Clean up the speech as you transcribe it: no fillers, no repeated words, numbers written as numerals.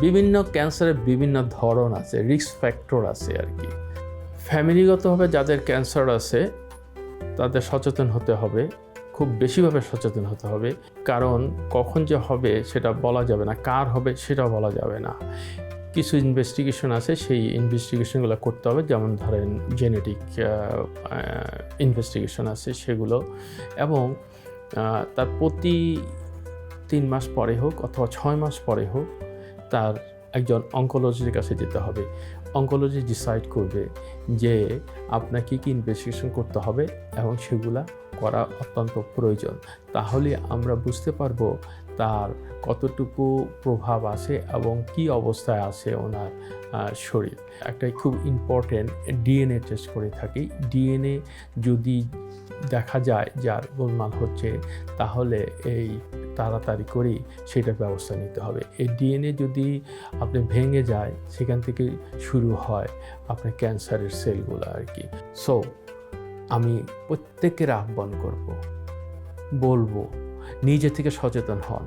বিভিন্ন ক্যান্সারের বিভিন্ন ধরন আছে, রিস্ক ফ্যাক্টর আছে আর কি। ফ্যামিলিগতভাবে যাদের ক্যান্সার আছে তাদের সচেতন হতে হবে, খুব বেশিভাবে সচেতন হতে হবে, কারণ কখন যে হবে সেটা বলা যাবে না, কার হবে সেটাও বলা যাবে না। কিছু ইনভেস্টিগেশন আছে, সেই ইনভেস্টিগেশনগুলো করতে হবে, যেমন ধরেন জেনেটিক ইনভেস্টিগেশন আছে সেগুলো, এবং তার প্রতি 3 মাস পরে হোক অথবা 6 মাস পরে হোক তার একজন অঙ্কোলজির কাছে যেতে হবে। অঙ্কোলজি ডিসাইড করবে যে আপনাকে কী ইনভেস্টিগেশন করতে হবে এবং সেগুলা করা অত্যন্ত প্রয়োজন। তাহলে আমরা বুঝতে পারবো তার কতটুকু প্রভাব আছে এবং কি অবস্থায় আছে ওনার শরীর। একটা খুব ইম্পর্টেন্ট ডিএনএ টেস্ট করে থাকি। ডিএনএ যদি দেখা যায় যার গোলমাল হচ্ছে, তাহলে এই তাড়াতাড়ি করেই সেটার ব্যবস্থা নিতে হবে। এই ডিএনএ যদি আপনি ভেঙে যায়, সেখান থেকে শুরু হয় আপনার ক্যান্সারের সেলগুলো আর কি। সো আমি প্রত্যেকের আহ্বান করব, বলবো নিজে থেকে সচেতন হন।